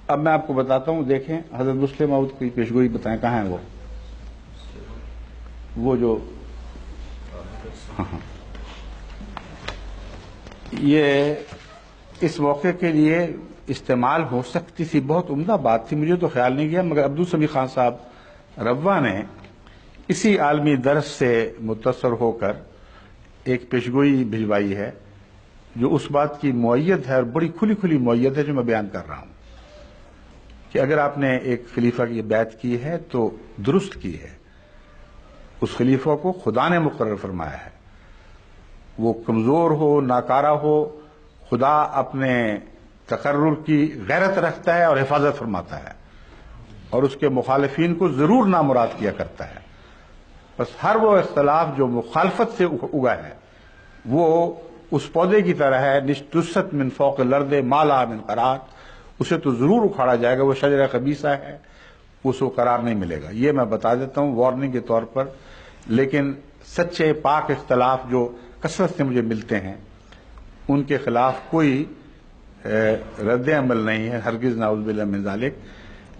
اب میں آپ کو بتاتا ہوں، دیکھیں حضرت مسلم موعود کی پیشگوئی بتائیں کہاں ہے وہ جو یہ اس موقع کے لیے استعمال ہو سکتی تھی، بہت عمدہ بات تھی، مجھے تو خیال نہیں کیا، مگر عبدالسمیع خان صاحب روا نے اسی عالمی درس سے متاثر ہو کر ایک پیشگوئی بھجوائی ہے جو اس بات کی مؤید ہے، اور بڑی کھلی کھلی مؤید ہے جو میں بیان کر رہا ہوں کہ اگر آپ نے ایک خلیفہ کی بیعت کی ہے تو درست کی ہے، اس خلیفہ کو خدا نے مقرر فرمایا ہے، وہ کمزور ہو ناکارہ ہو، خدا اپنے تقرر کی غیرت رکھتا ہے اور حفاظت فرماتا ہے، اور اس کے مخالفین کو ضرور نامراد کیا کرتا ہے۔ بس ہر وہ اختلاف جو مخالفت سے اگا ہے وہ اس پودے کی طرح ہے، نجتثت من فوق الارض ما لها من قرار، اسے تو ضرور اکھاڑا جائے گا، وہ شجرہ خبیثہ ہے، اس کو قرار نہیں ملے گا۔ یہ میں بتا دیتا ہوں وارننگ کے طور پر، لیکن سچے پاک اختلاف جو کثرت سے مجھے ملتے ہیں ان کے خلاف کوئی رد عمل نہیں ہے، ہرگز نعوذ باللہ من ذالک۔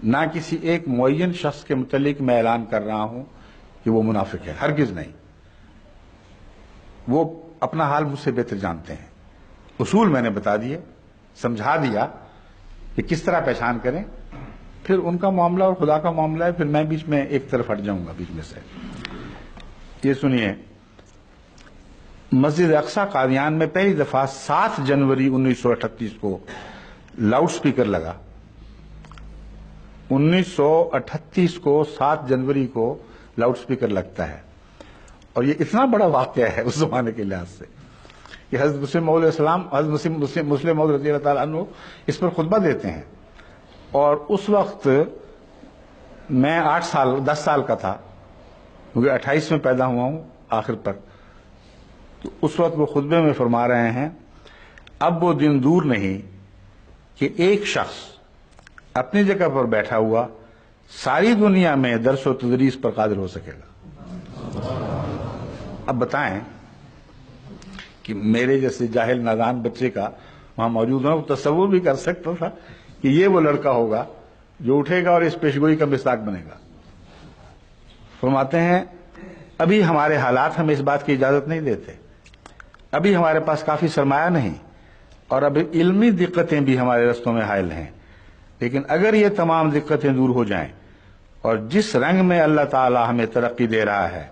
نہ کسی ایک معین شخص کے متعلق میں اعلان کر رہا ہوں کہ وہ منافق ہے، ہرگز نہیں، وہ اپنا حال مجھ سے بہتر جانتے ہیں۔ اصول میں نے بتا دیے، سمجھا دیا کہ کس طرح پہچان کریں، پھر ان کا معاملہ اور خدا کا معاملہ ہے، پھر میں بیچ میں ایک طرف ہٹ جاؤں گا بیچ میں سے۔ یہ سنیے، مسجد اقصی قادیان میں پہلی دفعہ 7 جنوری 1938 کو لاؤڈ سپیکر لگا۔ 1938 کو 7 جنوری کو لاؤڈ سپیکر لگتا ہے، اور یہ اتنا بڑا واقعہ ہے اس زمانے کے لحاظ سے کہ حضرت مسلم موعود علیہ السلام، حضرت مسلم موعود رضی اللہ تعالیٰ عنہ اس پر خطبہ دیتے ہیں، اور اس وقت میں 10 سال کا تھا، کیونکہ 28 میں پیدا ہوا ہوں آخر پر، تو اس وقت وہ خطبے میں فرما رہے ہیں، اب وہ دن دور نہیں کہ ایک شخص اپنی جگہ پر بیٹھا ہوا ساری دنیا میں درس و تدریس پر قادر ہو سکے گا۔ اب بتائیں کہ میرے جیسے جاہل نادان بچے کا وہاں موجود ہونا، وہ تصور بھی کر سکتا تھا کہ یہ وہ لڑکا ہوگا جو اٹھے گا اور اس پیشگوئی کا مصداق بنے گا۔ فرماتے ہیں ابھی ہمارے حالات ہمیں اس بات کی اجازت نہیں دیتے، ابھی ہمارے پاس کافی سرمایہ نہیں، اور ابھی علمی دقتیں بھی ہمارے رستوں میں حائل ہیں، لیکن اگر یہ تمام دقتیں دور ہو جائیں اور جس رنگ میں اللہ تعالی ہمیں ترقی دے رہا ہے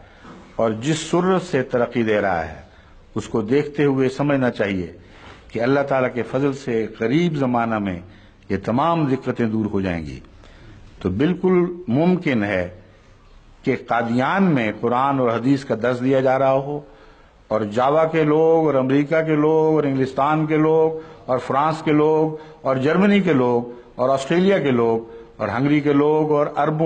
اور جس سرعت سے ترقی دے رہا ہے، اس کو دیکھتے ہوئے سمجھنا چاہیے کہ اللہ تعالیٰ کے فضل سے قریب زمانہ میں یہ تمام دقتیں دور ہو جائیں گی۔ تو بالکل ممکن ہے کہ قادیان میں قرآن اور حدیث کا درس دیا جا رہا ہو، اور جاوا کے لوگ اور امریکہ کے لوگ اور انگلستان کے لوگ اور فرانس کے لوگ اور جرمنی کے لوگ اور آسٹریلیا کے لوگ اور ہنگری کے لوگ اور عرب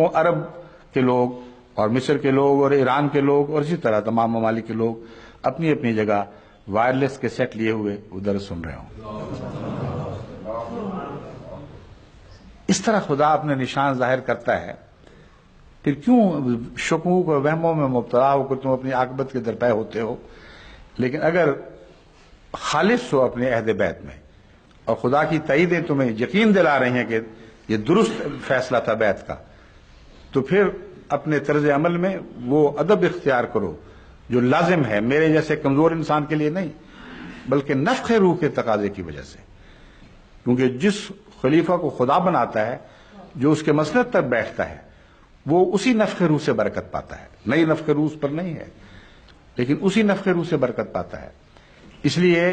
کے لوگ اور مصر کے لوگ اور ایران کے لوگ اور اسی طرح تمام ممالک کے لوگ اپنی اپنی جگہ وائرلیس کے سیٹ لیے ہوئے ادھر سن رہے ہوں۔ اس طرح خدا اپنے نشان ظاہر کرتا ہے، پھر کیوں شکوک اور وہموں میں مبتلا ہو کر تم اپنی عاقبت کے درپے ہوتے ہو؟ لیکن اگر خالص ہو اپنے عہد بیت میں اور خدا کی تائیدیں تمہیں یقین دلا رہی ہیں کہ یہ درست فیصلہ تھا بیت کا، تو پھر اپنے طرز عمل میں وہ ادب اختیار کرو جو لازم ہے، میرے جیسے کمزور انسان کے لیے نہیں، بلکہ نفخ روح کے تقاضے کی وجہ سے، کیونکہ جس خلیفہ کو خدا بناتا ہے، جو اس کے مسند تک بیٹھتا ہے، وہ اسی نفخ روح سے برکت پاتا ہے، نئی نفخ روح پر نہیں ہے، لیکن اسی نفخ روح سے برکت پاتا ہے۔ اس لیے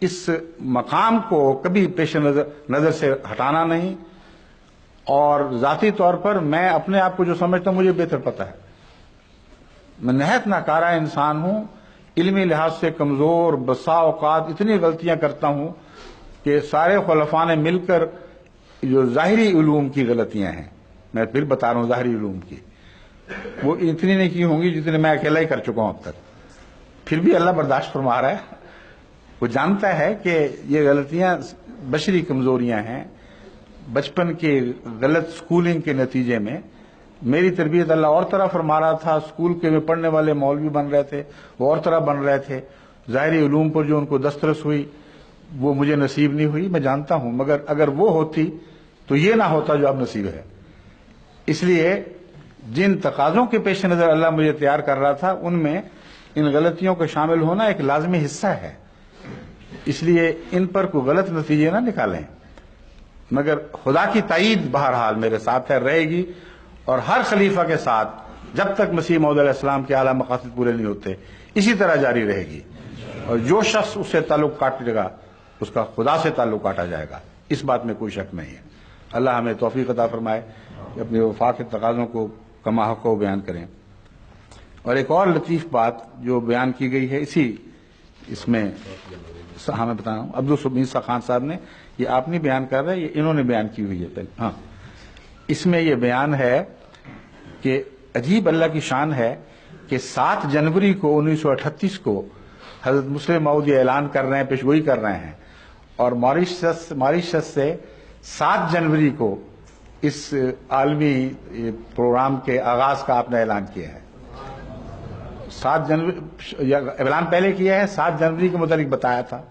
اس مقام کو کبھی پیش نظر سے ہٹانا نہیں، اور ذاتی طور پر میں اپنے آپ کو جو سمجھتا ہوں مجھے بہتر پتا ہے، میں نہایت ناکارہ انسان ہوں، علمی لحاظ سے کمزور، بسا اوقات اتنی غلطیاں کرتا ہوں کہ سارے خلفاء نے مل کر جو ظاہری علوم کی غلطیاں ہیں، میں پھر بتا رہا ہوں ظاہری علوم کی، وہ اتنی نہیں کی ہوں گی جتنے میں اکیلا ہی کر چکا ہوں اب تک، پھر بھی اللہ برداشت فرما رہا ہے۔ وہ جانتا ہے کہ یہ غلطیاں بشری کمزوریاں ہیں، بچپن کی غلط سکولنگ کے نتیجے میں میری تربیت اللہ اور طرح فرما رہا تھا، اسکول کے میں پڑھنے والے مولوی بن رہے تھے، وہ اور طرح بن رہے تھے، ظاہری علوم پر جو ان کو دسترس ہوئی وہ مجھے نصیب نہیں ہوئی، میں جانتا ہوں، مگر اگر وہ ہوتی تو یہ نہ ہوتا جو اب نصیب ہے۔ اس لیے جن تقاضوں کے پیش نظر اللہ مجھے تیار کر رہا تھا ان میں ان غلطیوں کا شامل ہونا ایک لازمی حصہ ہے، اس لیے ان پر کوئی غلط نتیجے نہ نکالیں، مگر خدا کی تائید بہرحال میرے ساتھ ہے، رہے گی، اور ہر خلیفہ کے ساتھ جب تک مسیح موعود علیہ السلام کے اعلیٰ مقاصد پورے نہیں ہوتے اسی طرح جاری رہے گی، اور جو شخص اس سے تعلق کاٹے گا اس کا خدا سے تعلق کاٹا جائے گا، اس بات میں کوئی شک نہیں ہے۔ اللہ ہمیں توفیق عطا فرمائے کہ اپنے وفا کے تقاضوں کو کما حق بیان کریں۔ اور ایک اور لطیف بات جو بیان کی گئی ہے اس میں میں بتا رہا ہوں، عبدالصبح خان صاحب نے، یہ آپ نہیں بیان کر رہے، یہ انہوں نے بیان کی ہوئی ہے پہلے۔ ہاں، اس میں یہ بیان ہے کہ عجیب اللہ کی شان ہے کہ 7 جنوری کو 1938 کو حضرت مسلم موعود یہ اعلان کر رہے ہیں، پیشگوئی کر رہے ہیں، اور ماریشس سے 7 جنوری کو اس عالمی پروگرام کے آغاز کا آپ نے اعلان کیا ہے۔ 7 جنوری اعلان پہلے کیا ہے، 7 جنوری کے متعلق بتایا تھا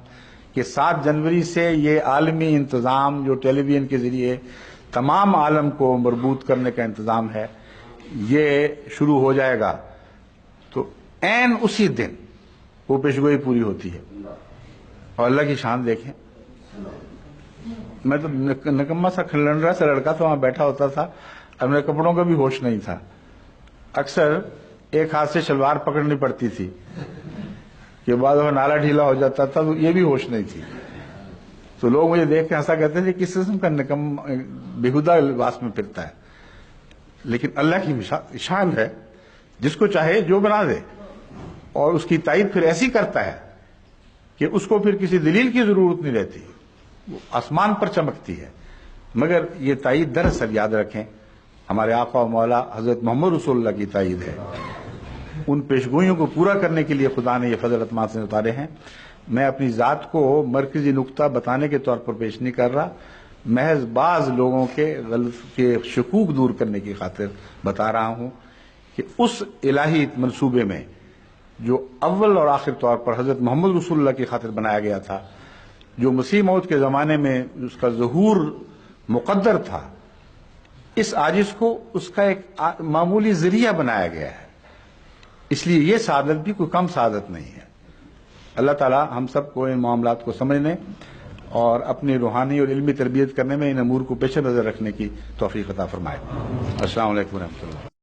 کہ 7 جنوری سے یہ عالمی انتظام جو ٹیلی ویژن کے ذریعے تمام عالم کو مربوط کرنے کا انتظام ہے یہ شروع ہو جائے گا، تو عین اسی دن وہ پیشگوئی پوری ہوتی ہے۔ اور اللہ کی شان دیکھیں، میں تو نکما سا کھلنڈرا سا لڑکا تھا، وہاں بیٹھا ہوتا تھا، اب میرے کپڑوں کا بھی ہوش نہیں تھا، اکثر ایک ہاتھ سے شلوار پکڑنی پڑتی تھی کہ بعد وہ نالا ڈھیلا ہو جاتا تھا، تو یہ بھی ہوش نہیں تھی، تو لوگ مجھے دیکھ کے ہنسا کہتے تھے کس قسم کا نکم بےہودہ لباس میں پھرتا ہے، لیکن اللہ کی شان ہے، جس کو چاہے جو بنا دے، اور اس کی تائید پھر ایسی کرتا ہے کہ اس کو پھر کسی دلیل کی ضرورت نہیں رہتی، وہ آسمان پر چمکتی ہے۔ مگر یہ تائید دراصل یاد رکھیں ہمارے آقا و مولا حضرت محمد رسول اللہ کی تائید ہے، ان پیشگوئیوں کو پورا کرنے کے لیے خدا نے یہ فضل اتمام سے اتارے ہیں۔ میں اپنی ذات کو مرکزی نقطہ بتانے کے طور پر پیش نہیں کر رہا، محض بعض لوگوں کے شکوک دور کرنے کی خاطر بتا رہا ہوں کہ اس الہی منصوبے میں جو اول اور آخر طور پر حضرت محمد رسول اللہ کی خاطر بنایا گیا تھا، جو مسیح موعود کے زمانے میں اس کا ظہور مقدر تھا، اس عاجز کو اس کا ایک معمولی ذریعہ بنایا گیا ہے، اس لیے یہ سعادت بھی کوئی کم سعادت نہیں ہے۔ اللہ تعالی ہم سب کو ان معاملات کو سمجھنے اور اپنی روحانی اور علمی تربیت کرنے میں ان امور کو پیش نظر رکھنے کی توفیق عطا فرمائے۔ السلام علیکم ورحمۃ اللہ۔